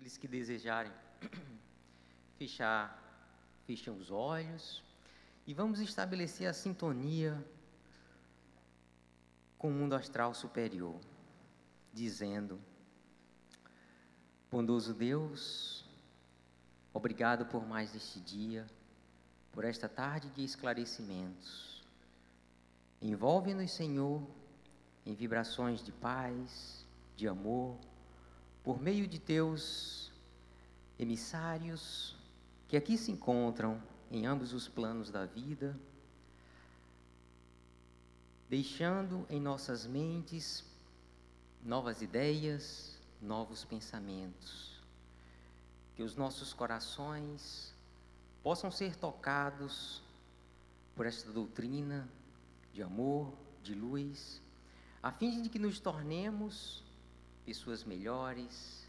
Aqueles que desejarem fechem os olhos e vamos estabelecer a sintonia com o mundo astral superior, dizendo: bondoso Deus, obrigado por mais este dia, por esta tarde de esclarecimentos. Envolve-nos, Senhor, em vibrações de paz, de amor, por meio de teus emissários que aqui se encontram em ambos os planos da vida, deixando em nossas mentes novas ideias, novos pensamentos, que os nossos corações possam ser tocados por esta doutrina de amor, de luz, a fim de que nos tornemos pessoas melhores,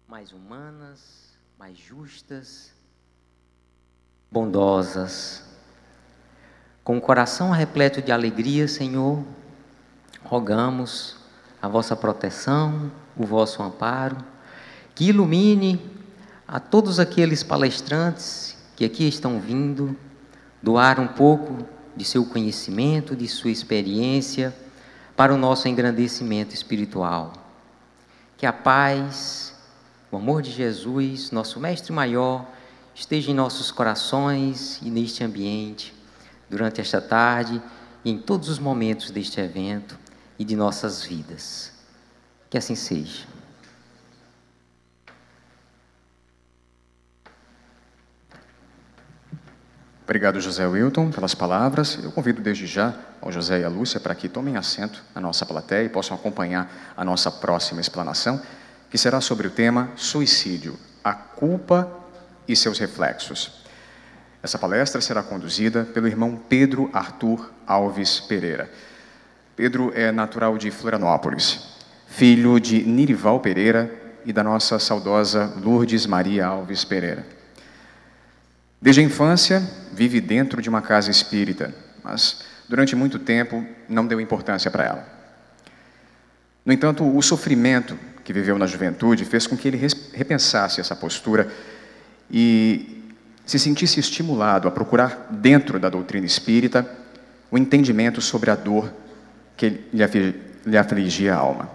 mais humanas, mais justas, bondosas. Com o coração repleto de alegria, Senhor, rogamos a vossa proteção, o vosso amparo, que ilumine a todos aqueles palestrantes que aqui estão vindo, doar um pouco de seu conhecimento, de sua experiência, para o nosso engrandecimento espiritual. Que a paz, o amor de Jesus, nosso Mestre Maior, esteja em nossos corações e neste ambiente, durante esta tarde e em todos os momentos deste evento e de nossas vidas. Que assim seja. Obrigado, José Wilton, pelas palavras. Eu convido desde já ao José e a Lúcia para que tomem assento na nossa plateia e possam acompanhar a nossa próxima explanação, que será sobre o tema Suicídio, a culpa e seus reflexos. Essa palestra será conduzida pelo irmão Pedro Arthur Alves Pereira. Pedro é natural de Florianópolis, filho de Nirival Pereira e da nossa saudosa Lourdes Maria Alves Pereira. Desde a infância, vive dentro de uma casa espírita, mas durante muito tempo não deu importância para ela. No entanto, o sofrimento que viveu na juventude fez com que ele repensasse essa postura e se sentisse estimulado a procurar dentro da doutrina espírita o entendimento sobre a dor que lhe afligia a alma.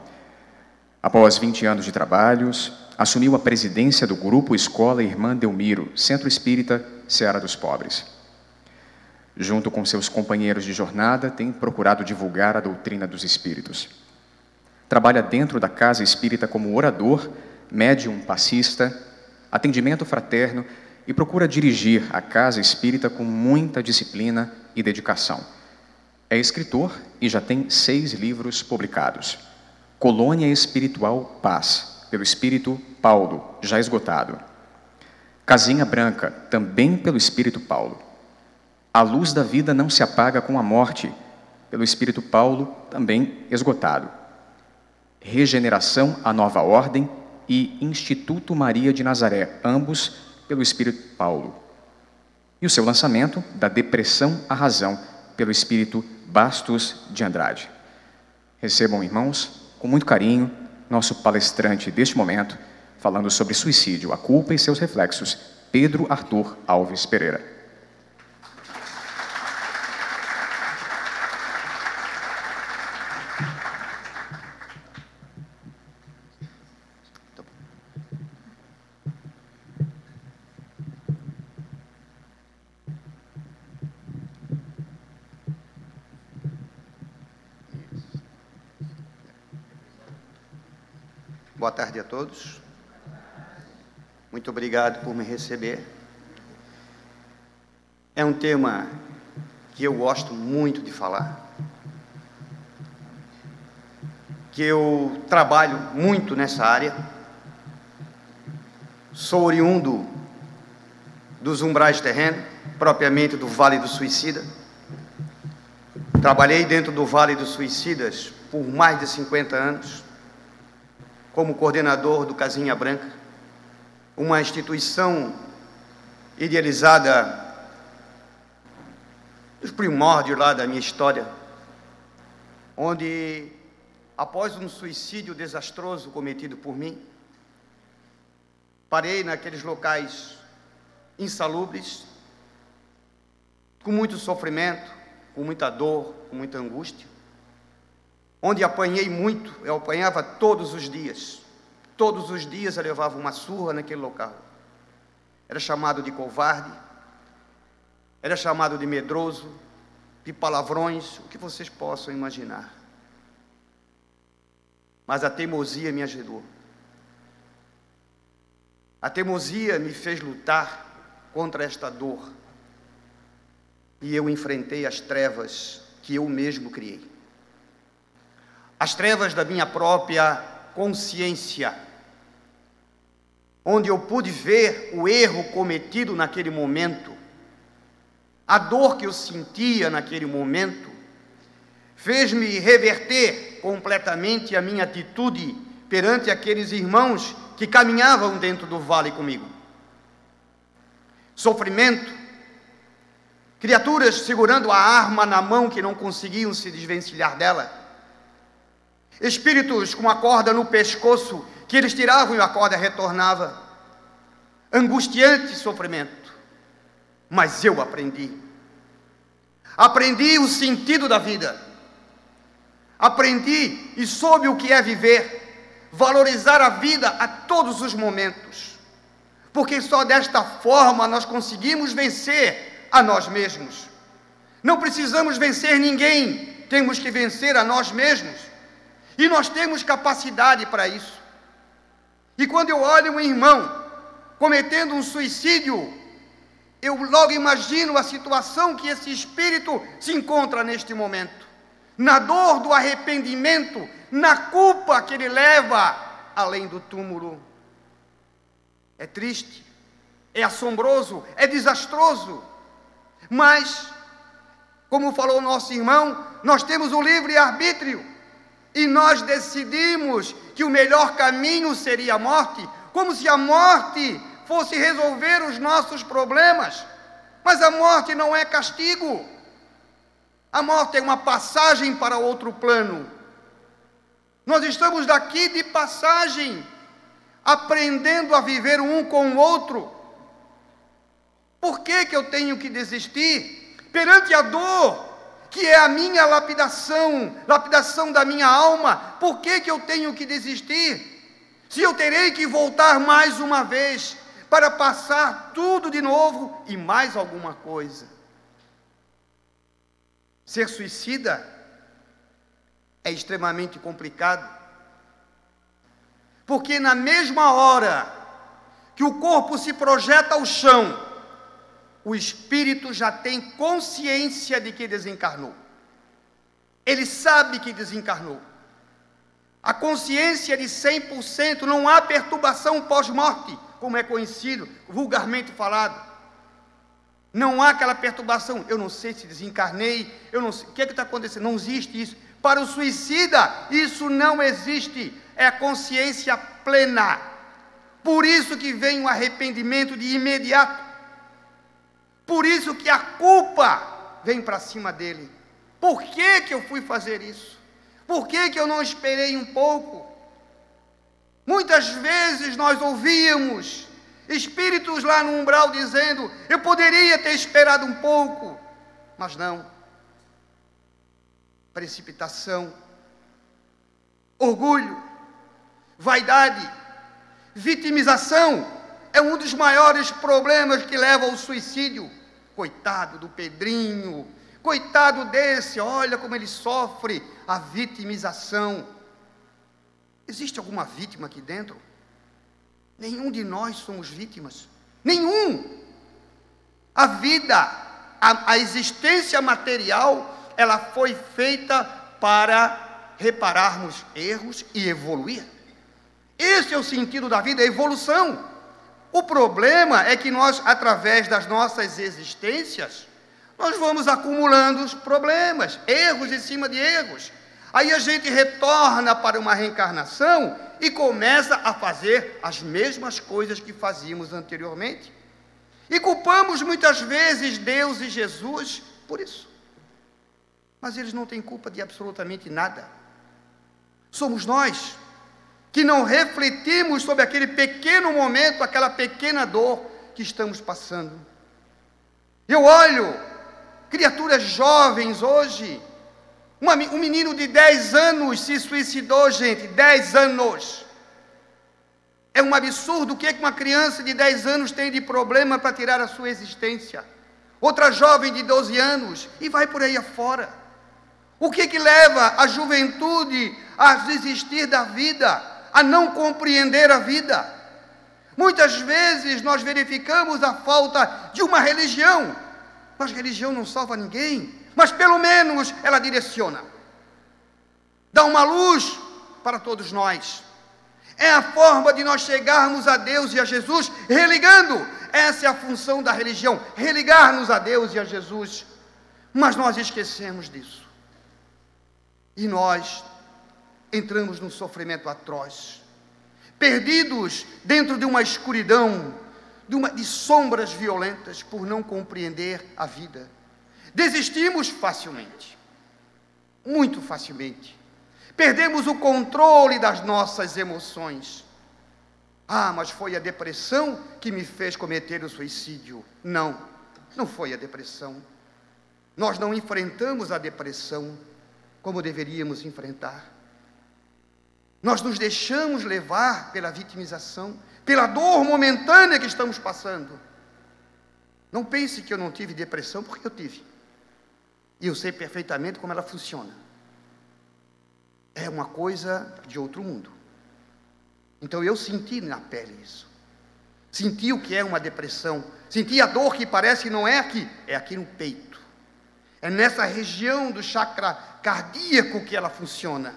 Após 20 anos de trabalhos, assumiu a presidência do Grupo Escola Irmã Delmiro, Centro Espírita Seara dos Pobres. Junto com seus companheiros de jornada, tem procurado divulgar a doutrina dos espíritos. Trabalha dentro da casa espírita como orador, médium passista, atendimento fraterno e procura dirigir a casa espírita com muita disciplina e dedicação. É escritor e já tem 6 livros publicados. Colônia Espiritual Paz, pelo Espírito Paulo, já esgotado. Casinha Branca, também pelo Espírito Paulo. A luz da vida não se apaga com a morte, pelo Espírito Paulo, também esgotado. Regeneração à Nova Ordem e Instituto Maria de Nazaré, ambos pelo Espírito Paulo. E o seu lançamento, Da Depressão à Razão, pelo Espírito Bastos de Andrade. Recebam, irmãos, com muito carinho, nosso palestrante deste momento, falando sobre suicídio, a culpa e seus reflexos, Pedro Arthur Alves Pereira. Boa tarde a todos. Muito obrigado por me receber. É um tema que eu gosto muito de falar, que eu trabalho muito nessa área. Sou oriundo dos umbrais terrenos, propriamente do Vale do Suicida. Trabalhei dentro do Vale dos Suicidas por mais de 50 anos, como coordenador do Casinha Branca, uma instituição idealizada nos primórdios lá da minha história, onde, após um suicídio desastroso cometido por mim, parei naqueles locais insalubres, com muito sofrimento, com muita dor, com muita angústia, onde apanhei muito. Eu apanhava todos os dias eu levava uma surra naquele local. Era chamado de covarde, era chamado de medroso, de palavrões, o que vocês possam imaginar. Mas a teimosia me ajudou. A teimosia me fez lutar contra esta dor. E eu enfrentei as trevas que eu mesmo criei. As trevas da minha própria consciência, onde eu pude ver o erro cometido naquele momento, a dor que eu sentia naquele momento, fez-me reverter completamente a minha atitude perante aqueles irmãos que caminhavam dentro do vale comigo. Sofrimento, criaturas segurando a arma na mão que não conseguiam se desvencilhar dela, espíritos com a corda no pescoço, que eles tiravam e a corda retornava, angustiante sofrimento. Mas eu aprendi o sentido da vida, aprendi e soube o que é viver, valorizar a vida a todos os momentos, porque só desta forma nós conseguimos vencer a nós mesmos. Não precisamos vencer ninguém, temos que vencer a nós mesmos, e nós temos capacidade para isso. E quando eu olho um irmão cometendo um suicídio, eu logo imagino a situação que esse espírito se encontra neste momento, na dor do arrependimento, na culpa que ele leva além do túmulo. É triste, é assombroso, é desastroso, mas, como falou o nosso irmão, nós temos o livre-arbítrio, e nós decidimos que o melhor caminho seria a morte, como se a morte fosse resolver os nossos problemas. Mas a morte não é castigo, a morte é uma passagem para outro plano. Nós estamos daqui de passagem, aprendendo a viver um com o outro. Por que eu tenho que desistir perante a dor, que é a minha lapidação da minha alma? Por que eu tenho que desistir, se eu terei que voltar mais uma vez, para passar tudo de novo e mais alguma coisa? Ser suicida é extremamente complicado, porque na mesma hora que o corpo se projeta ao chão, o espírito já tem consciência de que desencarnou. Ele sabe que desencarnou. A consciência de 100%, não há perturbação pós-morte, como é conhecido, vulgarmente falado. Não há aquela perturbação, eu não sei se desencarnei, eu não sei, o que está acontecendo? Não existe isso. Para o suicida, isso não existe, é a consciência plena. Por isso que vem o arrependimento de imediato. Por isso que a culpa vem para cima dele. Por que eu fui fazer isso? Por que eu não esperei um pouco? Muitas vezes nós ouvíamos espíritos lá no umbral dizendo: eu poderia ter esperado um pouco, mas não. Precipitação, orgulho, vaidade, vitimização é um dos maiores problemas que leva ao suicídio. Coitado do Pedrinho, coitado desse, olha como ele sofre. A vitimização. Existe alguma vítima aqui dentro? Nenhum de nós somos vítimas, nenhum. A vida, a existência material, ela foi feita para repararmos erros e evoluir. Esse é o sentido da vida, a evolução. O problema é que nós, através das nossas existências, nós vamos acumulando os problemas, erros em cima de erros. Aí a gente retorna para uma reencarnação e começa a fazer as mesmas coisas que fazíamos anteriormente. E culpamos muitas vezes Deus e Jesus por isso. Mas eles não têm culpa de absolutamente nada. Somos nós que não refletimos sobre aquele pequeno momento, aquela pequena dor que estamos passando. Eu olho criaturas jovens hoje, um menino de 10 anos se suicidou, gente, 10 anos. É um absurdo. O que é que uma criança de 10 anos tem de problema para tirar a sua existência? Outra jovem de 12 anos, e vai por aí afora. O que é que leva a juventude a desistir da vida, a não compreender a vida? Muitas vezes nós verificamos a falta de uma religião, mas religião não salva ninguém, mas pelo menos ela direciona, dá uma luz para todos nós. É a forma de nós chegarmos a Deus e a Jesus, religando. Essa é a função da religião, religar-nos a Deus e a Jesus. Mas nós esquecemos disso. E nós entramos num sofrimento atroz, perdidos dentro de uma escuridão, de sombras violentas, por não compreender a vida. Desistimos facilmente, muito facilmente. Perdemos o controle das nossas emoções. Ah, mas foi a depressão que me fez cometer o suicídio. Não, não foi a depressão. Nós não enfrentamos a depressão como deveríamos enfrentar. Nós nos deixamos levar pela vitimização, pela dor momentânea que estamos passando. Não pense que eu não tive depressão, porque eu tive. E eu sei perfeitamente como ela funciona. É uma coisa de outro mundo. Então eu senti na pele isso. Senti o que é uma depressão. Senti a dor que parece que não é aqui, é aqui no peito. É nessa região do chakra cardíaco que ela funciona.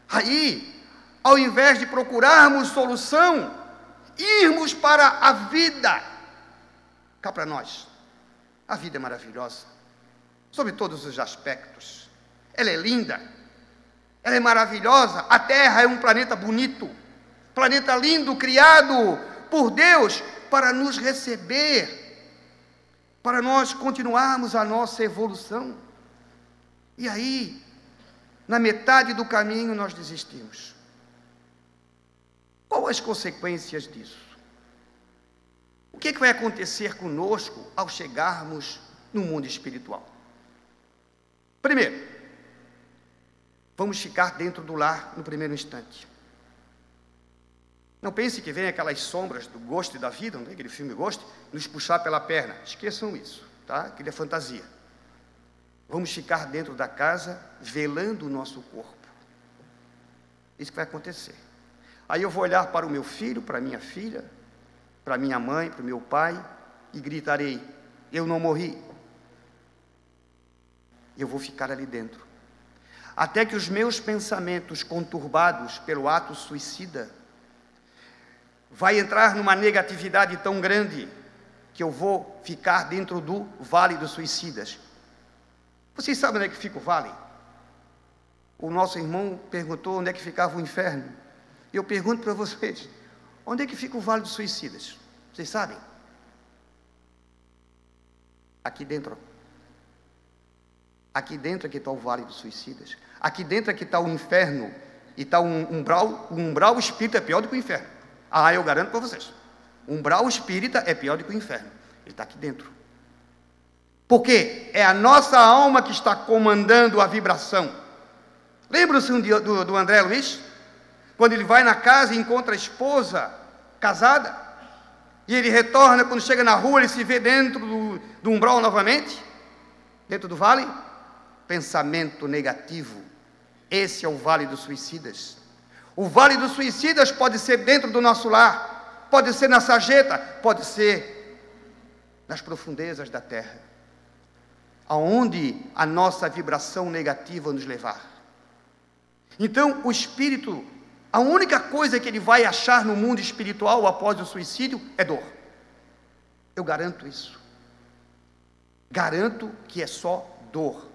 Aí, ao invés de procurarmos solução, irmos para a vida. Cá para nós, a vida é maravilhosa, sob todos os aspectos. Ela é linda. Ela é maravilhosa. A Terra é um planeta bonito, planeta lindo, criado por Deus para nos receber, para nós continuarmos a nossa evolução. E aí, na metade do caminho, nós desistimos. Quais as consequências disso? O que vai acontecer conosco ao chegarmos no mundo espiritual? Primeiro, vamos ficar dentro do lar no primeiro instante. Não pense que vem aquelas sombras do Gosto e da Vida, não é aquele filme Gosto, nos puxar pela perna. Esqueçam isso, tá? Aquilo é fantasia. Vamos ficar dentro da casa, velando o nosso corpo. Isso que vai acontecer. Aí eu vou olhar para o meu filho, para a minha filha, para a minha mãe, para o meu pai, e gritarei: eu não morri. Eu vou ficar ali dentro. Até que os meus pensamentos conturbados pelo ato suicida vai entrar numa negatividade tão grande que eu vou ficar dentro do Vale dos Suicidas. Vocês sabem onde é que fica o vale? O nosso irmão perguntou onde é que ficava o inferno. Eu pergunto para vocês, onde é que fica o Vale dos Suicidas? Vocês sabem? Aqui dentro. Aqui dentro é que está o Vale dos Suicidas. Aqui dentro é que está o inferno. E está um umbral espírita, é pior do que o inferno. Ah, eu garanto para vocês. O umbral espírita é pior do que o inferno. Ele está aqui dentro. Porque é a nossa alma que está comandando a vibração. Lembra-se do André Luiz? Quando ele vai na casa e encontra a esposa casada, e ele retorna, quando chega na rua, ele se vê dentro do umbral novamente, dentro do vale. Pensamento negativo. Esse é o Vale dos Suicidas. O Vale dos Suicidas pode ser dentro do nosso lar, pode ser na sarjeta, pode ser nas profundezas da terra, aonde a nossa vibração negativa nos levar. Então, o espírito, a única coisa que ele vai achar no mundo espiritual após o suicídio é dor. Eu garanto isso. Garanto que é só dor.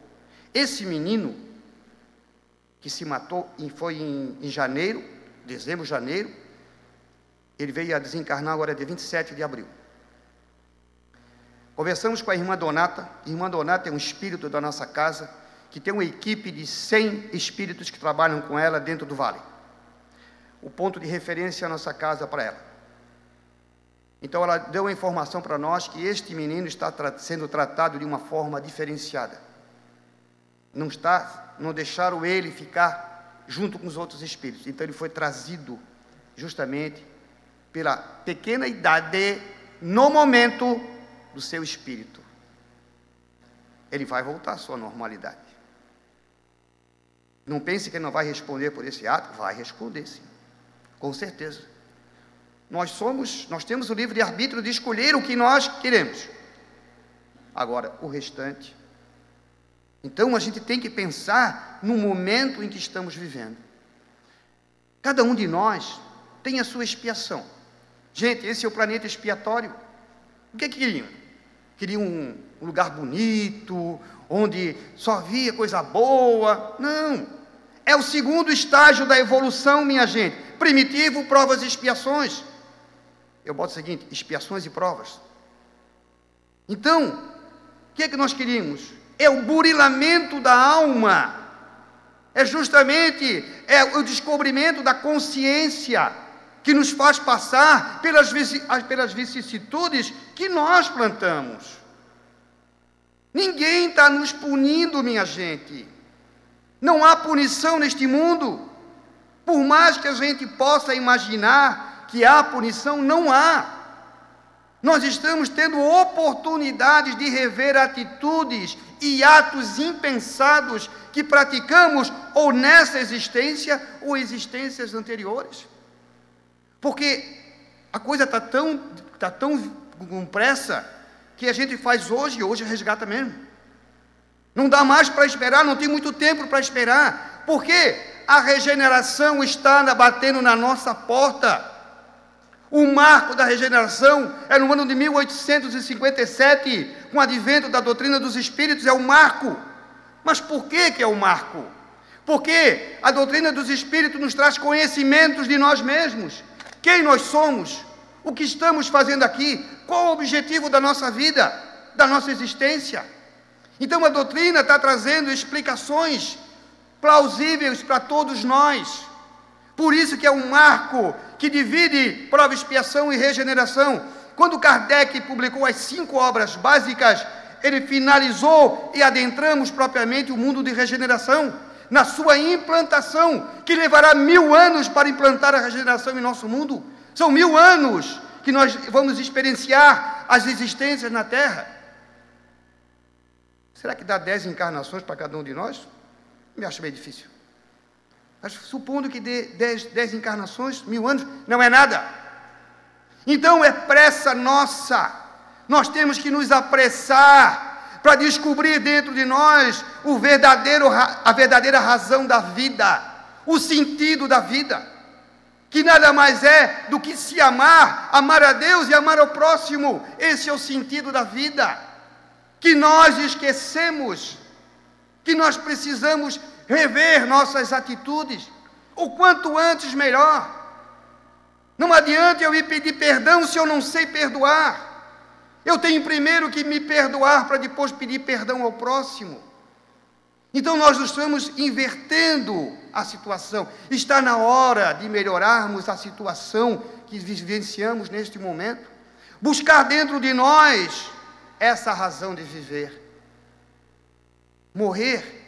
Esse menino que se matou, foi em janeiro, dezembro, janeiro, ele veio a desencarnar agora dia 27 de abril. Conversamos com a irmã Donata. A irmã Donata é um espírito da nossa casa, que tem uma equipe de 100 espíritos que trabalham com ela dentro do vale. o ponto de referência à nossa casa para ela. Então ela deu a informação para nós que este menino está sendo tratado de uma forma diferenciada. Não deixaram ele ficar junto com os outros espíritos. Então ele foi trazido justamente pela pequena idade, no momento do seu espírito. Ele vai voltar à sua normalidade. Não pense que ele não vai responder por esse ato. Vai responder, sim, com certeza. Nós temos o livre-arbítrio de escolher o que nós queremos. Agora, o restante. Então, a gente tem que pensar no momento em que estamos vivendo. Cada um de nós tem a sua expiação. Gente, esse é o planeta expiatório. O que queriam? Queriam um lugar bonito, onde só havia coisa boa. Não. É o segundo estágio da evolução, minha gente. Primitivo, provas e expiações. Eu boto o seguinte: expiações e provas. Então, o que é que nós queríamos? É o burilamento da alma. É justamente o descobrimento da consciência que nos faz passar pelas vicissitudes que nós plantamos. Ninguém está nos punindo, minha gente. Não há punição neste mundo. Por mais que a gente possa imaginar que há punição, não há. Nós estamos tendo oportunidades de rever atitudes e atos impensados que praticamos ou nessa existência ou existências anteriores. Porque a coisa está tão com pressa que a gente faz hoje e hoje resgata mesmo. Não dá mais para esperar, não tem muito tempo para esperar. Porque a regeneração está batendo na nossa porta. O marco da regeneração é no ano de 1857, com o advento da doutrina dos espíritos, é o marco. Mas por que é o marco? Porque a doutrina dos espíritos nos traz conhecimentos de nós mesmos. Quem nós somos? O que estamos fazendo aqui? Qual o objetivo da nossa vida, da nossa existência? Então a doutrina está trazendo explicações plausíveis para todos nós. Por isso que é um marco que divide prova, expiação e regeneração. Quando Kardec publicou as 5 obras básicas, ele finalizou e adentramos propriamente o mundo de regeneração, na sua implantação, que levará 1000 anos para implantar a regeneração em nosso mundo. São 1000 anos que nós vamos experienciar as existências na Terra. Será que dá 10 encarnações para cada um de nós? Me acho meio difícil. Mas supondo que dê 10 encarnações, 1000 anos, não é nada. Então é pressa nossa. Nós temos que nos apressar para descobrir dentro de nós a verdadeira razão da vida, o sentido da vida, que nada mais é do que se amar a Deus e amar ao próximo. Esse é o sentido da vida, que nós esquecemos, que nós precisamos rever nossas atitudes, o quanto antes melhor. Não adianta eu ir pedir perdão se eu não sei perdoar. Eu tenho primeiro que me perdoar para depois pedir perdão ao próximo. Então nós estamos invertendo a situação. Está na hora de melhorarmos a situação que vivenciamos neste momento. Buscar dentro de nós essa razão de viver. Morrer.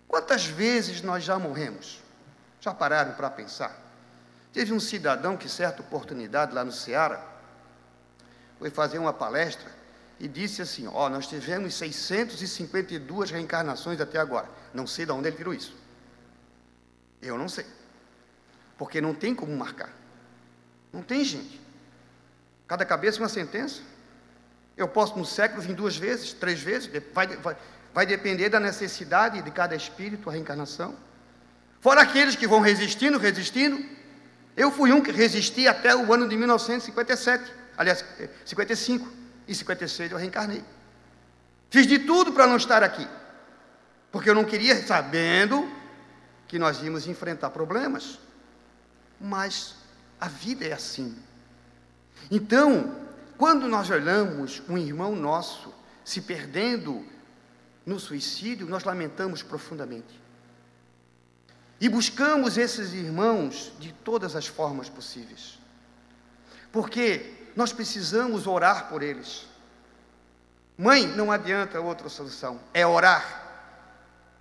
Quantas vezes nós já morremos? Já pararam para pensar? Teve um cidadão que, certa oportunidade, lá no Ceará, foi fazer uma palestra e disse assim: nós tivemos 652 reencarnações até agora. Não sei de onde ele tirou isso. Eu não sei. Porque não tem como marcar. Não tem, gente. Cada cabeça uma sentença. Eu posso, no século, vir 2 vezes, 3 vezes, vai depender da necessidade de cada espírito, a reencarnação. Fora aqueles que vão resistindo. Eu fui um que resisti até o ano de 1957, aliás, 55, e 56 eu reencarnei. Fiz de tudo para não estar aqui, porque eu não queria, sabendo que nós íamos enfrentar problemas, mas a vida é assim. Então, quando nós olhamos um irmão nosso se perdendo no suicídio, nós lamentamos profundamente. E buscamos esses irmãos de todas as formas possíveis. Porque nós precisamos orar por eles. Mãe, não adianta outra solução, é orar.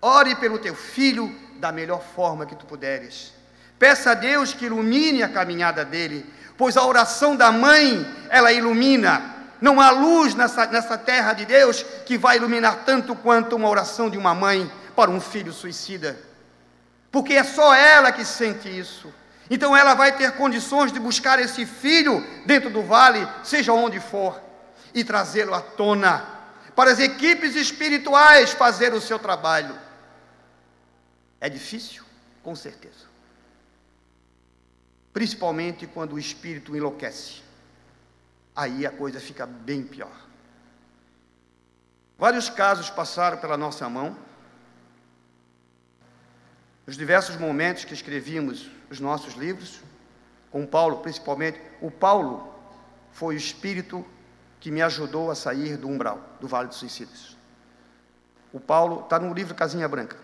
Ore pelo teu filho da melhor forma que tu puderes. Peça a Deus que ilumine a caminhada dele, pois a oração da mãe, ela ilumina. Não há luz nessa terra de Deus que vai iluminar tanto quanto uma oração de uma mãe para um filho suicida. Porque é só ela que sente isso. Então ela vai ter condições de buscar esse filho dentro do vale, seja onde for, e trazê-lo à tona, para as equipes espirituais fazer o seu trabalho. É difícil? Com certeza. Principalmente quando o espírito enlouquece. Aí a coisa fica bem pior. Vários casos passaram pela nossa mão. Nos diversos momentos que escrevíamos os nossos livros, com Paulo principalmente, o Paulo foi o espírito que me ajudou a sair do umbral, do Vale dos Suicidas. O Paulo está no livro Casinha Branca.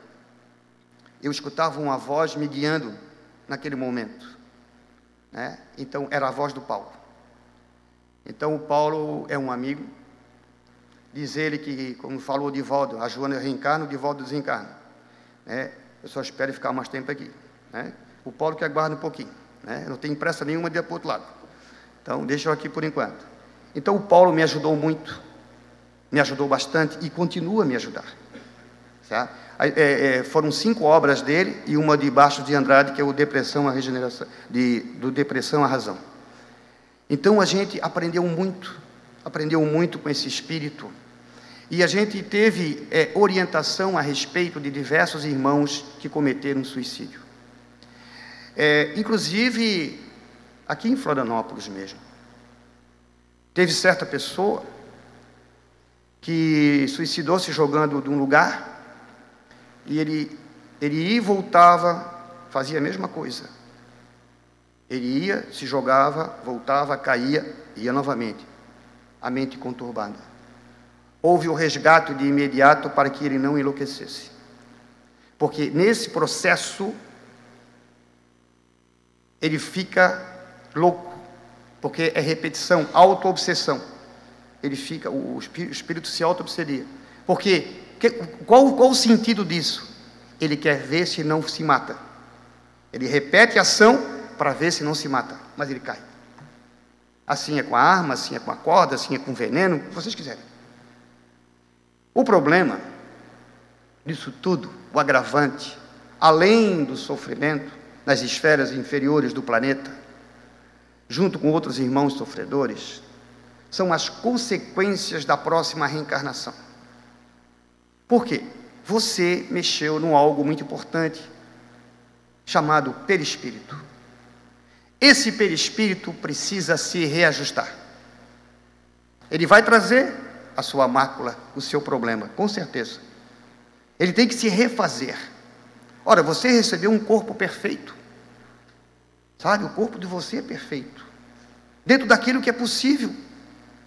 Eu escutava uma voz me guiando naquele momento, né? Então era a voz do Paulo. Então o Paulo é um amigo. Diz ele que, como falou o Divaldo, a Joana reencarna, o Divaldo desencarna, né? Eu só espero ficar mais tempo aqui, né? O Paulo que aguarda um pouquinho, né? Eu não tenho pressa nenhuma de ir para o outro lado. Então deixa eu aqui por enquanto. Então o Paulo me ajudou muito, me ajudou bastante e continua a me ajudar, tá? Foram 5 obras dele e uma de Bastos de Andrade, que é o Depressão, a Regeneração, do Depressão à Razão. Então a gente aprendeu muito com esse espírito, e a gente teve orientação a respeito de diversos irmãos que cometeram suicídio. Inclusive, aqui em Florianópolis mesmo, teve certa pessoa que suicidou-se jogando de um lugar, e ele ia e voltava, fazia a mesma coisa. Ele ia, se jogava, voltava, caía, ia novamente. A mente conturbada. Houve o resgate de imediato para que ele não enlouquecesse. Porque nesse processo, ele fica louco, porque é repetição, auto-obsessão. Ele fica, o espírito se auto-obsedia. Porque qual o sentido disso? Ele quer ver se não se mata. Ele repete a ação para ver se não se mata, mas ele cai. Assim é com a arma, assim é com a corda, assim é com o veneno, o que vocês quiserem. O problema disso tudo, o agravante, além do sofrimento nas esferas inferiores do planeta, junto com outros irmãos sofredores, são as consequências da próxima reencarnação. Por quê? Você mexeu num algo muito importante, chamado perispírito. Esse perispírito precisa se reajustar. Ele vai trazer a sua mácula, o seu problema, com certeza. Ele tem que se refazer. Ora, você recebeu um corpo perfeito. Sabe, o corpo de você é perfeito. Dentro daquilo que é possível.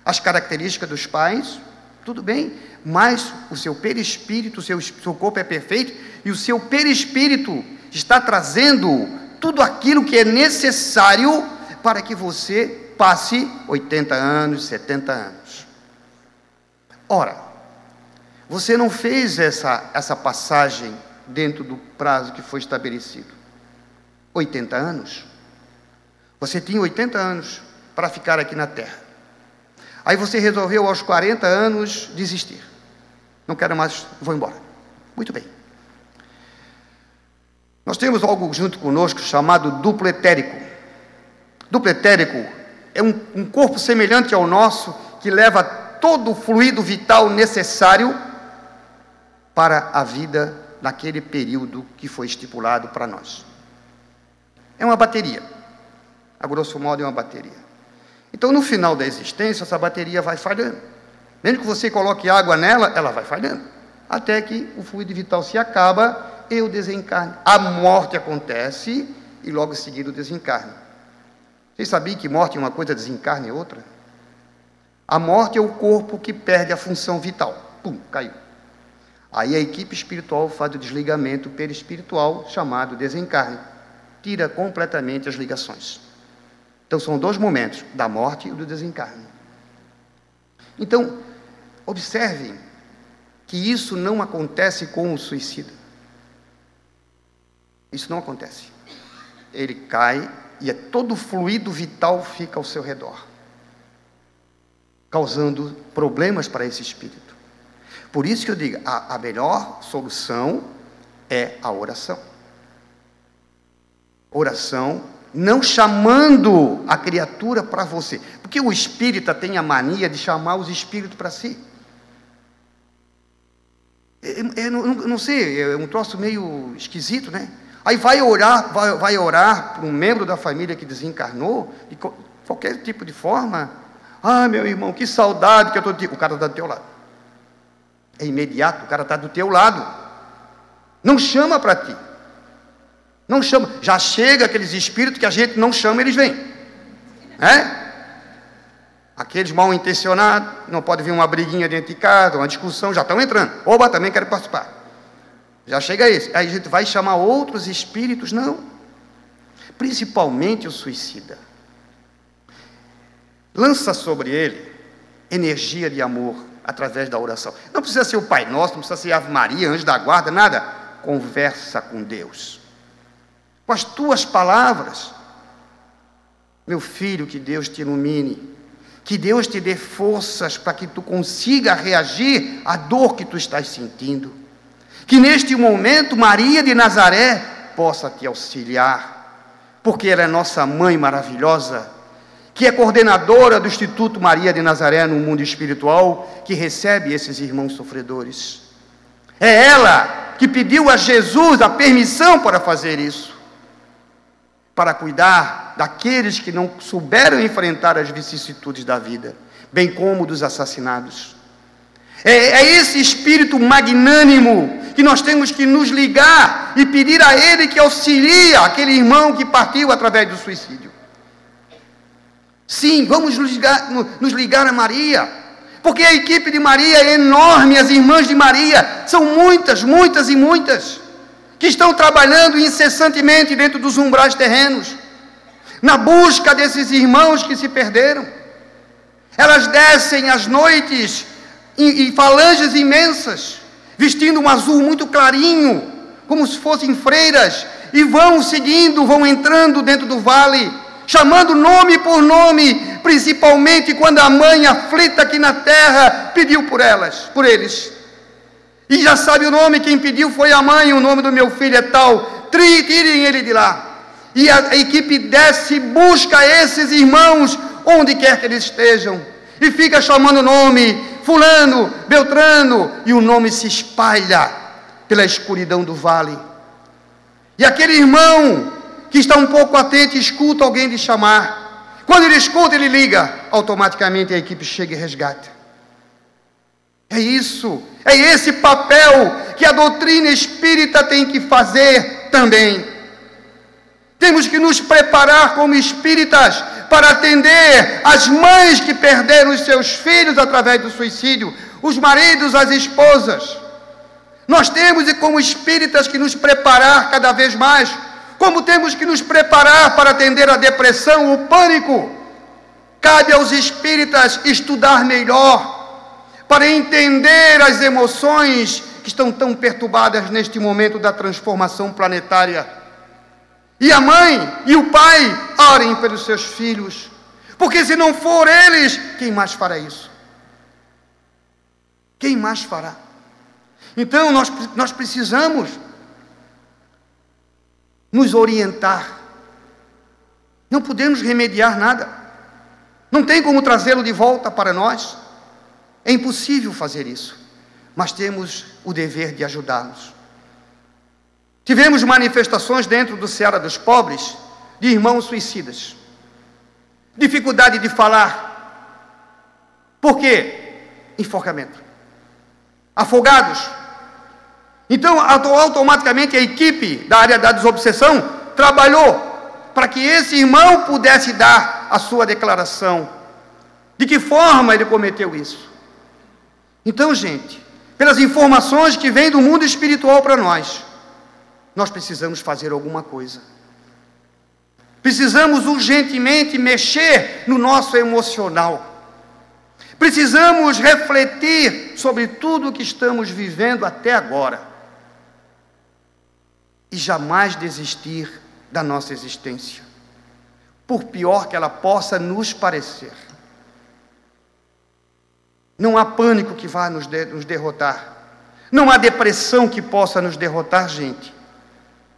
As características dos pais, tudo bem, mas o seu perispírito, o seu corpo é perfeito, e o seu perispírito está trazendo tudo aquilo que é necessário para que você passe 80 anos, 70 anos. Ora, você não fez essa passagem dentro do prazo que foi estabelecido. 80 anos. Você tinha 80 anos para ficar aqui na Terra. Aí você resolveu aos 40 anos desistir. Não quero mais, vou embora. Muito bem. Nós temos algo junto conosco chamado duplo etérico. Duplo etérico é um corpo semelhante ao nosso, que leva todo o fluido vital necessário para a vida naquele período que foi estipulado para nós. É uma bateria. A grosso modo é uma bateria. Então, no final da existência, essa bateria vai falhando. Mesmo que você coloque água nela, ela vai falhando. Até que o fluido vital se acaba e o desencarne. A morte acontece e logo em seguida o desencarne. Vocês sabiam que morte é uma coisa, desencarne é outra? A morte é o corpo que perde a função vital. Pum, caiu. Aí a equipe espiritual faz o desligamento perispiritual, chamado desencarne. Tira completamente as ligações. Então são dois momentos, da morte e do desencarne. Então, observem que isso não acontece com o suicida. Isso não acontece. Ele cai e todo o fluido vital fica ao seu redor, causando problemas para esse espírito. Por isso que eu digo, a melhor solução é a oração. Oração, não chamando a criatura para você, porque o espírita tem a mania de chamar os espíritos para si. Não sei, é um troço meio esquisito, né? Aí vai orar para um membro da família que desencarnou, de qualquer tipo de forma. Ah, meu irmão, que saudade que eu estou de... O cara está do teu lado. É imediato, o cara está do teu lado. Não chama para ti. Não chama. Já chega aqueles espíritos que a gente não chama, eles vêm. Aqueles mal intencionados, não pode vir uma briguinha dentro de casa, uma discussão, já estão entrando. Oba, também quero participar. Já chega esse. Aí a gente vai chamar outros espíritos? Não. Principalmente o suicida. Lança sobre ele energia de amor através da oração. Não precisa ser o Pai Nosso, não precisa ser Ave Maria, Anjo da Guarda, nada. Conversa com Deus. Com as tuas palavras. Meu filho, que Deus te ilumine. Que Deus te dê forças para que tu consiga reagir à dor que tu estás sentindo. Que neste momento Maria de Nazaré possa te auxiliar, porque ela é nossa mãe maravilhosa, que é coordenadora do Instituto Maria de Nazaré no mundo espiritual, que recebe esses irmãos sofredores. É ela que pediu a Jesus a permissão para fazer isso, para cuidar daqueles que não souberam enfrentar as vicissitudes da vida, bem como dos assassinados. É esse espírito magnânimo que nós temos que nos ligar e pedir a ele que auxilie aquele irmão que partiu através do suicídio. Sim, vamos nos ligar a Maria, porque a equipe de Maria é enorme, as irmãs de Maria são muitas, muitas e muitas, que estão trabalhando incessantemente dentro dos umbrais terrenos, na busca desses irmãos que se perderam. Elas descem às noites em falanges imensas, vestindo um azul muito clarinho, como se fossem freiras, e vão seguindo, vão entrando dentro do vale, chamando nome por nome, principalmente quando a mãe aflita aqui na terra pediu por eles. E já sabe o nome, quem pediu foi a mãe, o nome do meu filho é tal, tirem ele de lá. E a equipe desce e busca esses irmãos, onde quer que eles estejam, e fica chamando o nome, fulano, beltrano, e o nome se espalha pela escuridão do vale. E aquele irmão que está um pouco atento, escuta alguém lhe chamar. Quando ele escuta, ele liga, automaticamente a equipe chega e resgata. É isso, é esse papel que a doutrina espírita tem que fazer também. Temos que nos preparar como espíritas para atender as mães que perderam os seus filhos através do suicídio, os maridos, as esposas. Nós temos, como espíritas, que nos preparar cada vez mais, como temos que nos preparar para atender a depressão, o pânico. Cabe aos espíritas estudar melhor, para entender as emoções que estão tão perturbadas neste momento da transformação planetária. E a mãe e o pai orem pelos seus filhos, porque se não for eles, quem mais fará isso? Quem mais fará? Então nós precisamos nos orientar. Não podemos remediar nada. Não tem como trazê-lo de volta para nós. É impossível fazer isso. Mas temos o dever de ajudá-los. Tivemos manifestações dentro do Ceará dos Pobres de irmãos suicidas. Dificuldade de falar. Por quê? Enforcamento. Afogados. Então, automaticamente a equipe da área da desobsessão trabalhou para que esse irmão pudesse dar a sua declaração. De que forma ele cometeu isso? Então, gente, pelas informações que vêm do mundo espiritual para nós. Nós precisamos fazer alguma coisa. Precisamos urgentemente mexer no nosso emocional. Precisamos refletir sobre tudo o que estamos vivendo até agora. E jamais desistir da nossa existência, por pior que ela possa nos parecer. Não há pânico que vá nos derrotar. Não há depressão que possa nos derrotar, gente.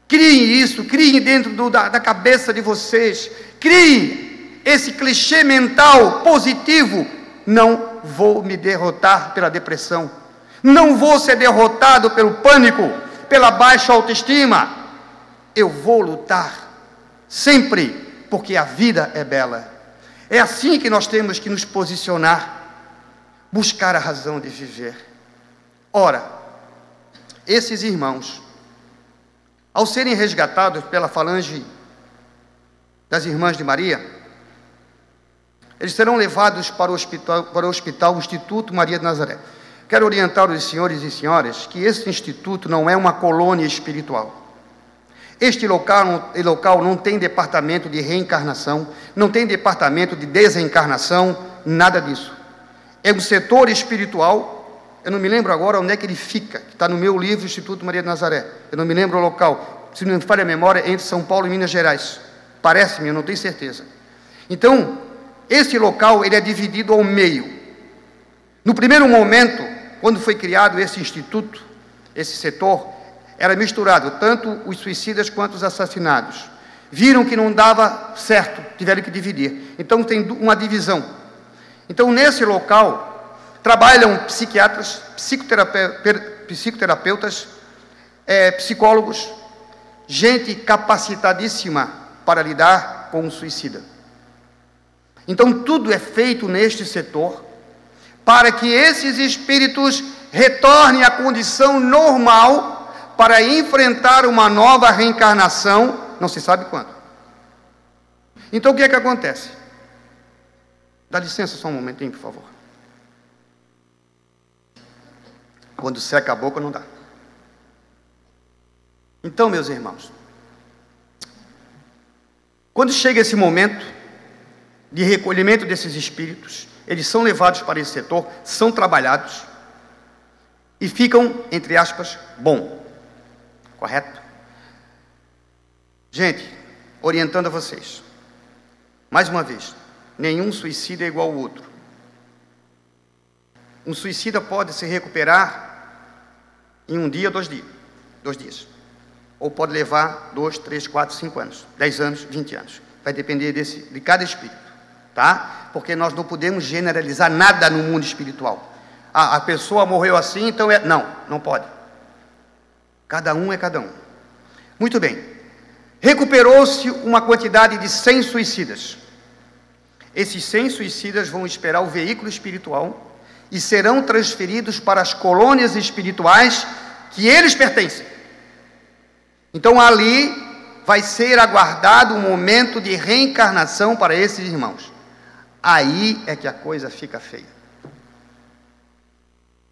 Criem isso, criem dentro da cabeça de vocês. Criem esse clichê mental positivo. Não vou me derrotar pela depressão. Não vou ser derrotado pelo pânico, pela baixa autoestima. Eu vou lutar sempre, porque a vida é bela. É assim que nós temos que nos posicionar. Buscar a razão de viver. Ora, esses irmãos, ao serem resgatados pela falange das Irmãs de Maria, eles serão levados para o hospital Instituto Maria de Nazaré. Quero orientar os senhores e senhoras que esse instituto não é uma colônia espiritual. Este local não tem departamento de reencarnação, não tem departamento de desencarnação, nada disso. É um setor espiritual, eu não me lembro agora onde é que ele fica, que está no meu livro, Instituto Maria de Nazaré. Eu não me lembro o local, se não me falha a memória, entre São Paulo e Minas Gerais. Parece-me, eu não tenho certeza. Então, esse local, ele é dividido ao meio. No primeiro momento, quando foi criado esse instituto, esse setor, era misturado, tanto os suicidas quanto os assassinados. Viram que não dava certo, tiveram que dividir. Então, tem uma divisão. Então, nesse local, trabalham psiquiatras, psicoterapeutas, psicólogos, gente capacitadíssima para lidar com o suicida. Então, tudo é feito neste setor para que esses espíritos retornem à condição normal para enfrentar uma nova reencarnação, não se sabe quando. Então, o que é que acontece? Dá licença só um momentinho, por favor. Quando seca a boca, não dá. Então, meus irmãos, quando chega esse momento de recolhimento desses espíritos, eles são levados para esse setor, são trabalhados e ficam, entre aspas, bom. Correto? Gente, orientando a vocês, mais uma vez, nenhum suicida é igual ao outro. Um suicida pode se recuperar em um dia, 2 dias. Ou pode levar 2, 3, 4, 5 anos, 10 anos, 20 anos. Vai depender de cada espírito, tá? Porque nós não podemos generalizar nada no mundo espiritual. A pessoa morreu assim, então é... Não pode. Cada um é cada um. Muito bem. Recuperou-se uma quantidade de 100 suicidas. Esses 100 suicidas vão esperar o veículo espiritual e serão transferidos para as colônias espirituais que eles pertencem. Então ali vai ser aguardado um momento de reencarnação para esses irmãos. Aí é que a coisa fica feia.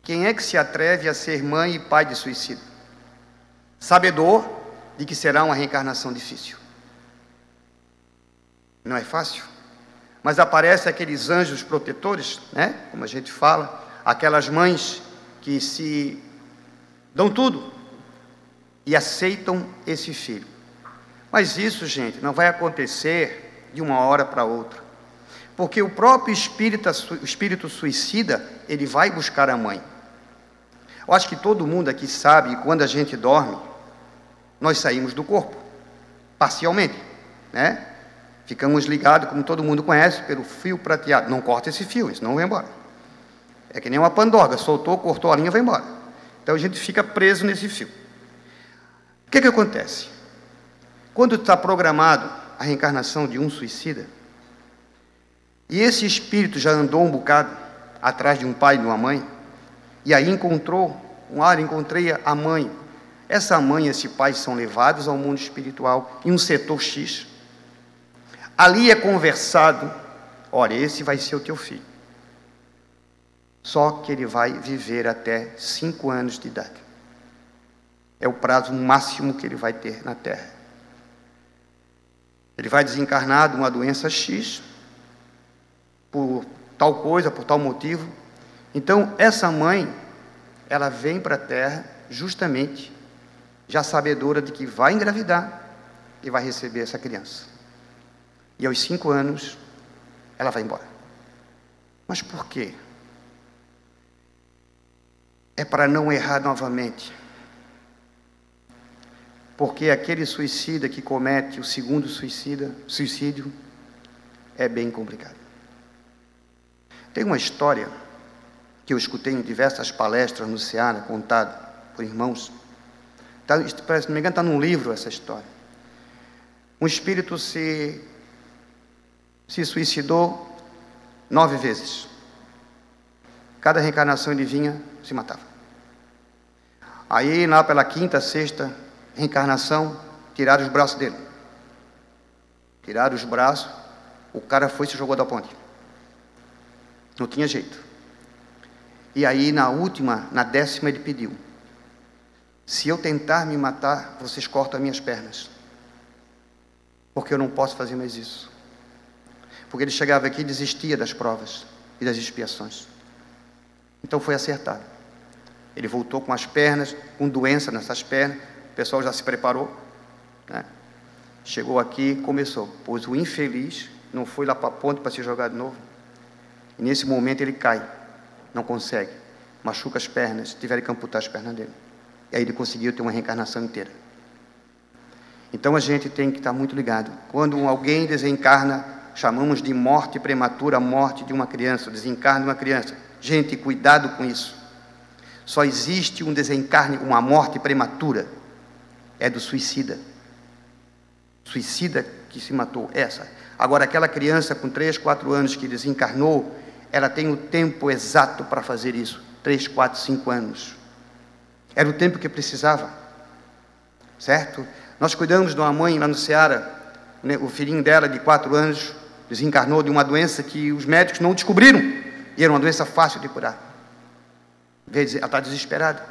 Quem é que se atreve a ser mãe e pai de suicida? Sabedor de que será uma reencarnação difícil. Não é fácil? Mas aparecem aqueles anjos protetores, né? Como a gente fala, aquelas mães que se dão tudo e aceitam esse filho. Mas isso, gente, não vai acontecer de uma hora para outra, porque o próprio espírito suicida, ele vai buscar a mãe. Eu acho que todo mundo aqui sabe que quando a gente dorme, nós saímos do corpo, parcialmente, né? Ficamos ligados, como todo mundo conhece, pelo fio prateado. Não corta esse fio, senão vai embora. É que nem uma pandorga, soltou, cortou a linha, vai embora. Então a gente fica preso nesse fio. O que acontece? Quando está programado a reencarnação de um suicida, e esse espírito já andou um bocado atrás de um pai e de uma mãe, e aí encontrei a mãe. Essa mãe e esse pai são levados ao mundo espiritual, em um setor X. Ali é conversado, olha, esse vai ser o teu filho. Só que ele vai viver até 5 anos de idade. É o prazo máximo que ele vai ter na Terra. Ele vai desencarnar de uma doença X, por tal coisa, por tal motivo. Então, essa mãe, ela vem para a Terra justamente já sabedora de que vai engravidar e vai receber essa criança. E aos 5 anos, ela vai embora. Mas por quê? É para não errar novamente. Porque aquele suicida que comete o segundo suicídio é bem complicado. Tem uma história que eu escutei em diversas palestras no Ceará, contada por irmãos. Se não me engano, está num livro essa história. Um espírito se suicidou 9 vezes. Cada reencarnação ele vinha, se matava. Aí, lá pela 5ª, 6ª reencarnação, tiraram os braços dele. Tiraram os braços, o cara foi e se jogou da ponte. Não tinha jeito. E aí, na última, na 10ª, ele pediu: se eu tentar me matar, vocês cortam as minhas pernas. Porque eu não posso fazer mais isso. Porque ele chegava aqui e desistia das provas e das expiações. Então foi acertado. Ele voltou com as pernas, com doença nessas pernas. O pessoal já se preparou, né? Chegou aqui e começou. Pois o infeliz não foi lá para a ponte para se jogar de novo. E nesse momento ele cai. Não consegue. Machuca as pernas. Tiveram que amputar as pernas dele. E aí ele conseguiu ter uma reencarnação inteira. Então a gente tem que estar muito ligado. Quando alguém desencarna, chamamos de morte prematura, a morte de uma criança, o desencarne de uma criança. Gente, cuidado com isso. Só existe um desencarne, uma morte prematura. É do suicida. Suicida que se matou, essa. Agora, aquela criança com 3, 4 anos que desencarnou, ela tem o tempo exato para fazer isso. 3, 4, 5 anos. Era o tempo que precisava. Certo? Nós cuidamos de uma mãe lá no Ceará, né? O filhinho dela, de 4 anos, desencarnou de uma doença que os médicos não descobriram. E era uma doença fácil de curar. Ela está desesperada.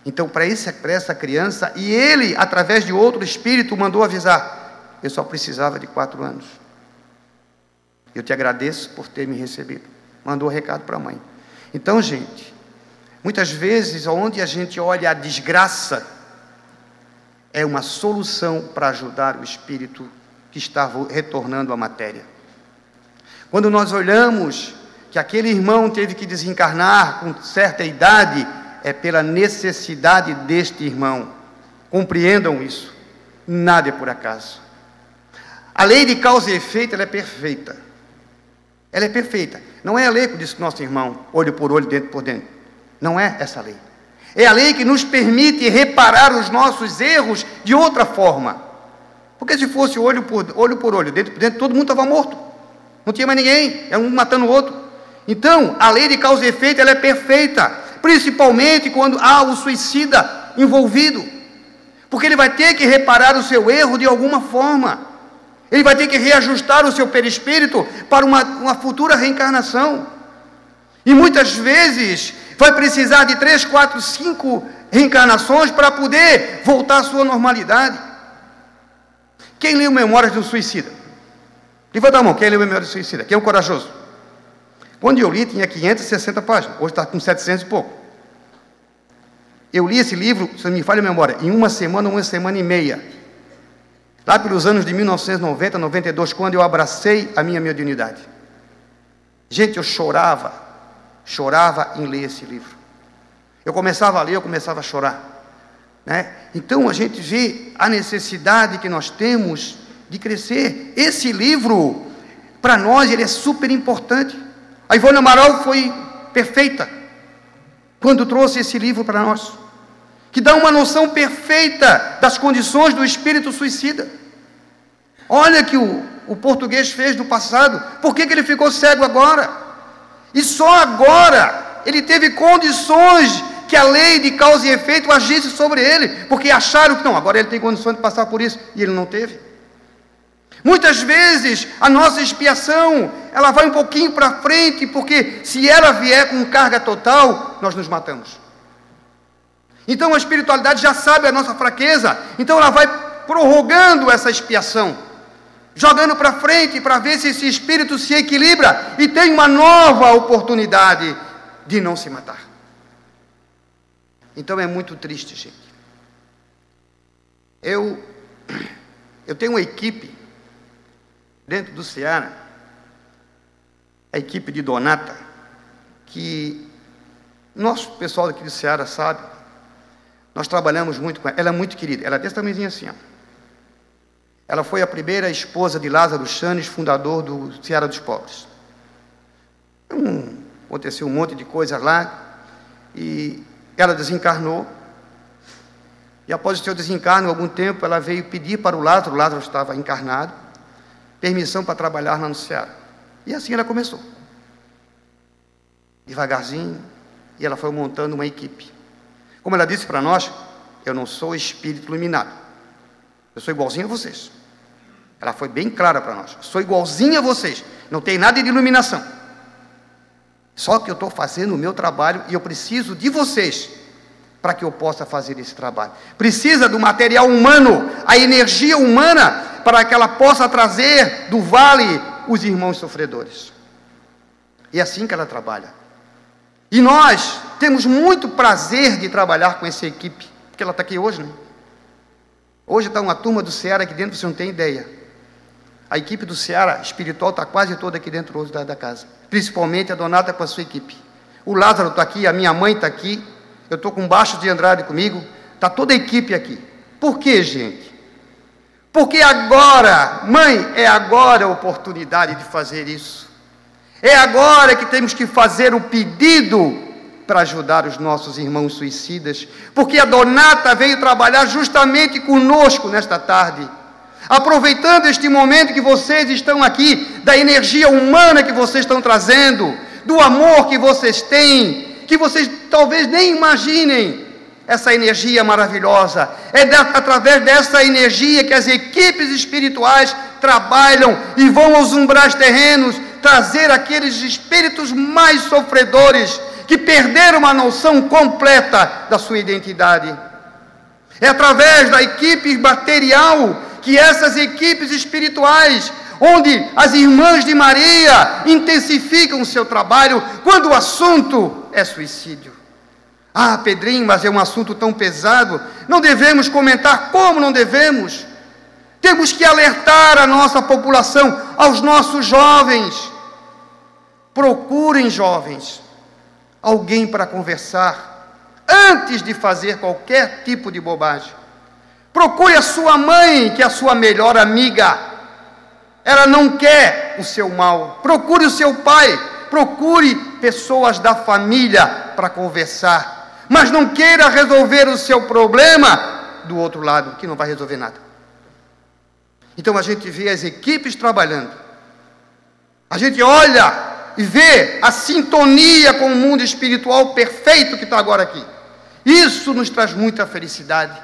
Então, para essa criança, e ele, através de outro espírito, mandou avisar: eu só precisava de 4 anos. Eu te agradeço por ter me recebido. Mandou um recado para a mãe. Então, gente, muitas vezes, onde a gente olha a desgraça, é uma solução para ajudar o espírito que está retornando à matéria. Quando nós olhamos que aquele irmão teve que desencarnar com certa idade, é pela necessidade deste irmão. Compreendam isso. Nada é por acaso. A lei de causa e efeito, ela é perfeita. Ela é perfeita. Não é a lei que disse nosso irmão, olho por olho, dente por dente. Não é essa lei. É a lei que nos permite reparar os nossos erros de outra forma. Porque se fosse olho por olho, dente por dente, todo mundo estava morto. Não tinha mais ninguém, era um matando o outro. Então, a lei de causa e efeito, ela é perfeita, principalmente quando há o suicida envolvido, porque ele vai ter que reparar o seu erro de alguma forma, ele vai ter que reajustar o seu perispírito para uma futura reencarnação, e muitas vezes vai precisar de 3, 4, 5 reencarnações para poder voltar à sua normalidade. Quem leu Memórias do Suicida? Levanta a mão, quem leu Memórias do Suicida? Quem é o corajoso? Quando eu li, tinha 560 páginas. Hoje está com 700 e pouco. Eu li esse livro, se não me falha a memória, em uma semana e meia. Lá pelos anos de 1990, 92, quando eu abracei a minha mediunidade. Gente, eu chorava em ler esse livro. Eu começava a ler, eu começava a chorar. Né? Então, a gente vê a necessidade que nós temos de crescer. Esse livro, para nós, ele é super importante. A Ivone Amaral foi perfeita quando trouxe esse livro para nós, que dá uma noção perfeita das condições do espírito suicida. Olha que o português fez no passado. Por que ele ficou cego agora? E só agora ele teve condições que a lei de causa e efeito agisse sobre ele, porque acharam que não, agora ele tem condições de passar por isso, e ele não teve. Muitas vezes a nossa expiação, ela vai um pouquinho para frente, porque se ela vier com carga total, nós nos matamos. Então a espiritualidade já sabe a nossa fraqueza, então ela vai prorrogando essa expiação, jogando para frente para ver se esse espírito se equilibra e tem uma nova oportunidade de não se matar. Então é muito triste, gente. Eu tenho uma equipe dentro do Ceará, a equipe de Donata, que nosso pessoal aqui do Ceará sabe, nós trabalhamos muito com ela. Ela é muito querida, ela é desse tamanhozinho assim, ó. Ela foi a primeira esposa de Lázaro Chanes, fundador do Ceará dos Pobres. Aconteceu um monte de coisas lá, e ela desencarnou, e após o seu desencarno, algum tempo, ela veio pedir para o Lázaro estava encarnado, permissão para trabalhar lá no Ceará. E assim ela começou. Devagarzinho, e ela foi montando uma equipe. Como ela disse para nós, eu não sou espírito iluminado. Eu sou igualzinho a vocês. Ela foi bem clara para nós. Sou igualzinho a vocês. Não tem nada de iluminação. Só que eu estou fazendo o meu trabalho e eu preciso de vocês para que eu possa fazer esse trabalho. Precisa do material humano, a energia humana, para que ela possa trazer do vale os irmãos sofredores. E é assim que ela trabalha. E nós temos muito prazer de trabalhar com essa equipe, porque ela está aqui hoje, né? Hoje está uma turma do Ceará aqui dentro, você não tem ideia. A equipe do Ceará espiritual está quase toda aqui dentro hoje da casa. Principalmente a Donata com a sua equipe. O Lázaro está aqui, a minha mãe está aqui, eu estou com Baixo de Andrade comigo, está toda a equipe aqui. Por quê, gente? Porque agora, mãe, é agora a oportunidade de fazer isso. É agora que temos que fazer o pedido para ajudar os nossos irmãos suicidas. Porque a Donata veio trabalhar justamente conosco nesta tarde. Aproveitando este momento que vocês estão aqui, da energia humana que vocês estão trazendo, do amor que vocês têm, que vocês talvez nem imaginem. Essa energia maravilhosa, através dessa energia que as equipes espirituais trabalham e vão aos umbrais terrenos, trazer aqueles espíritos mais sofredores, que perderam a noção completa da sua identidade. É através da equipe material, que essas equipes espirituais, onde as irmãs de Maria intensificam o seu trabalho, quando o assunto é suicídio. Ah, Pedrinho, mas é um assunto tão pesado, não devemos comentar. Como não devemos? Temos que alertar a nossa população, aos nossos jovens. Procurem, jovens, alguém para conversar, antes de fazer qualquer tipo de bobagem. Procure a sua mãe, que é a sua melhor amiga. Ela não quer o seu mal. Procure o seu pai, procure pessoas da família para conversar. Mas não queira resolver o seu problema do outro lado, que não vai resolver nada. Então a gente vê as equipes trabalhando. A gente olha e vê a sintonia com o mundo espiritual perfeito que está agora aqui. Isso nos traz muita felicidade,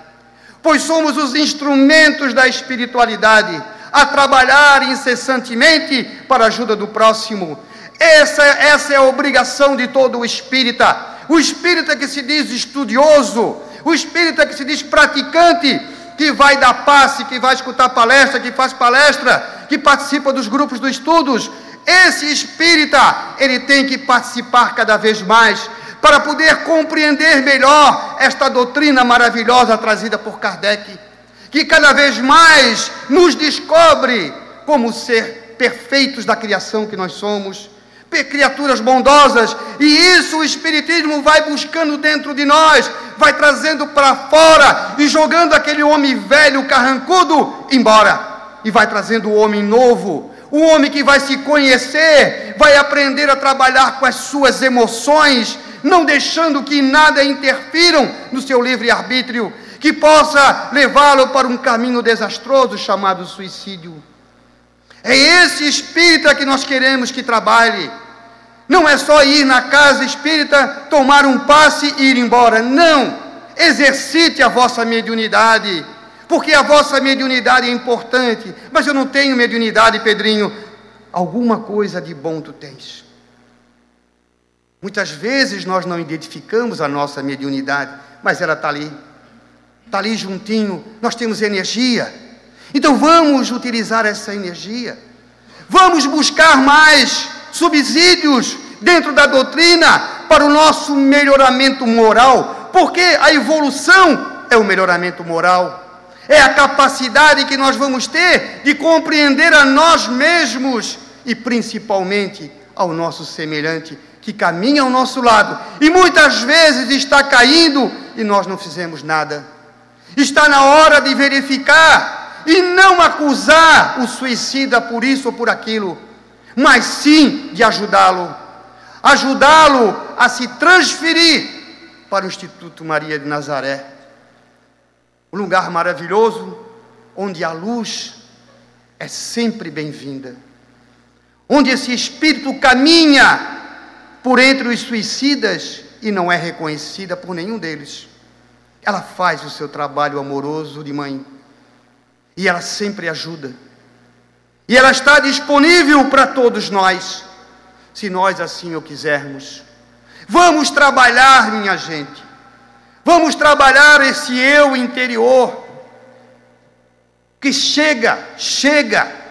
pois somos os instrumentos da espiritualidade a trabalhar incessantemente para a ajuda do próximo. Essa é a obrigação de todo o espírita. O espírita que se diz estudioso, o espírita que se diz praticante, que vai dar passe, que vai escutar palestra, que faz palestra, que participa dos grupos de estudos, esse espírita, ele tem que participar cada vez mais, para poder compreender melhor esta doutrina maravilhosa trazida por Kardec, que cada vez mais nos descobre como ser perfeitos da criação que nós somos, criaturas bondosas, e isso o Espiritismo vai buscando dentro de nós, vai trazendo para fora e jogando aquele homem velho, carrancudo, embora, e vai trazendo o homem novo, o homem que vai se conhecer, vai aprender a trabalhar com as suas emoções, não deixando que nada interfiram no seu livre-arbítrio, que possa levá-lo para um caminho desastroso chamado suicídio. É esse espírita que nós queremos que trabalhe. Não é só ir na casa espírita, tomar um passe e ir embora. Não! Exercite a vossa mediunidade. porque a vossa mediunidade é importante. Mas eu não tenho mediunidade, Pedrinho. Alguma coisa de bom tu tens. Muitas vezes nós não identificamos a nossa mediunidade, mas ela está ali juntinho, nós temos energia. Então vamos utilizar essa energia, vamos buscar mais subsídios dentro da doutrina para o nosso melhoramento moral, porque a evolução é o melhoramento moral, é a capacidade que nós vamos ter de compreender a nós mesmos e principalmente ao nosso semelhante que caminha ao nosso lado e muitas vezes está caindo e nós não fizemos nada. Está na hora de verificar e não acusar o suicida por isso ou por aquilo, mas sim de ajudá-lo a se transferir para o Instituto Maria de Nazaré, um lugar maravilhoso, onde a luz é sempre bem-vinda, onde esse espírito caminha por entre os suicidas e não é reconhecida por nenhum deles. Ela faz o seu trabalho amoroso de mãe, e ela sempre ajuda, e ela está disponível para todos nós, se nós assim o quisermos. Vamos trabalhar, minha gente, vamos trabalhar esse eu interior, que chega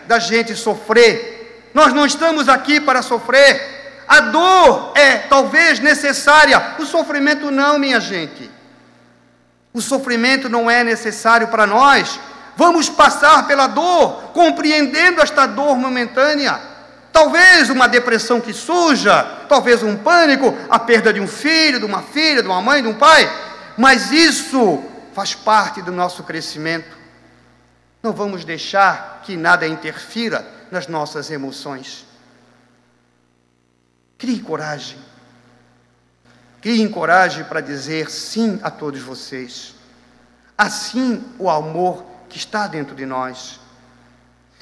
da gente sofrer. Nós não estamos aqui para sofrer, a dor é talvez necessária, o sofrimento não, minha gente. O sofrimento não é necessário para nós. Vamos passar pela dor, compreendendo esta dor momentânea. Talvez uma depressão que surja, talvez um pânico, a perda de um filho, de uma filha, de uma mãe, de um pai. Mas isso faz parte do nosso crescimento. Não vamos deixar que nada interfira nas nossas emoções. Crie coragem. Criem coragem para dizer sim a todos vocês. Assim o amor que está dentro de nós.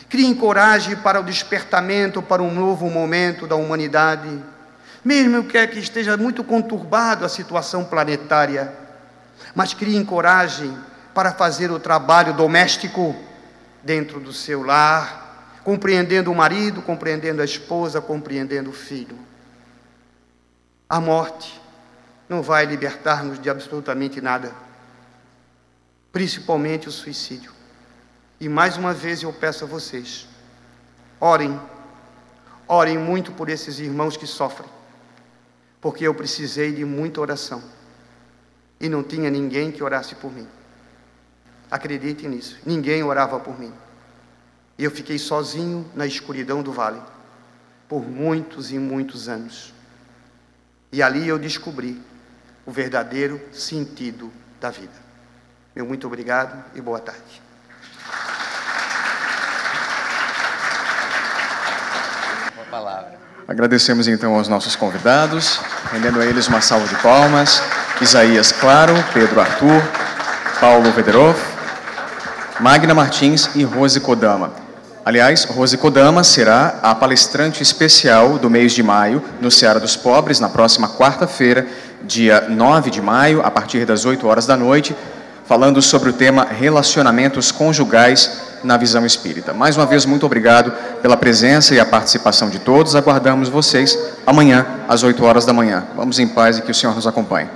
Criem coragem para o despertamento, para um novo momento da humanidade. Mesmo que esteja muito conturbado a situação planetária. Mas criem coragem para fazer o trabalho doméstico dentro do seu lar, compreendendo o marido, compreendendo a esposa, compreendendo o filho. A morte não vai libertar-nos de absolutamente nada, principalmente o suicídio. E mais uma vez eu peço a vocês, orem muito por esses irmãos que sofrem, porque eu precisei de muita oração, e não tinha ninguém que orasse por mim. Acreditem nisso, ninguém orava por mim, e eu fiquei sozinho na escuridão do vale, por muitos e muitos anos, e ali eu descobri o verdadeiro sentido da vida. Meu muito obrigado e boa tarde. Uma palavra. Agradecemos então aos nossos convidados, rendendo a eles uma salva de palmas. Isaías Claro, Pedro Arthur, Paulo Vederoff, Magna Martins e Rose Kodama. Aliás, Rose Kodama será a palestrante especial do mês de maio no Seara dos Pobres, na próxima quarta-feira, dia 9 de maio, a partir das 8 horas da noite, falando sobre o tema relacionamentos conjugais na visão espírita. Mais uma vez, muito obrigado pela presença e a participação de todos. Aguardamos vocês amanhã, às 8 horas da manhã. Vamos em paz e que o Senhor nos acompanhe.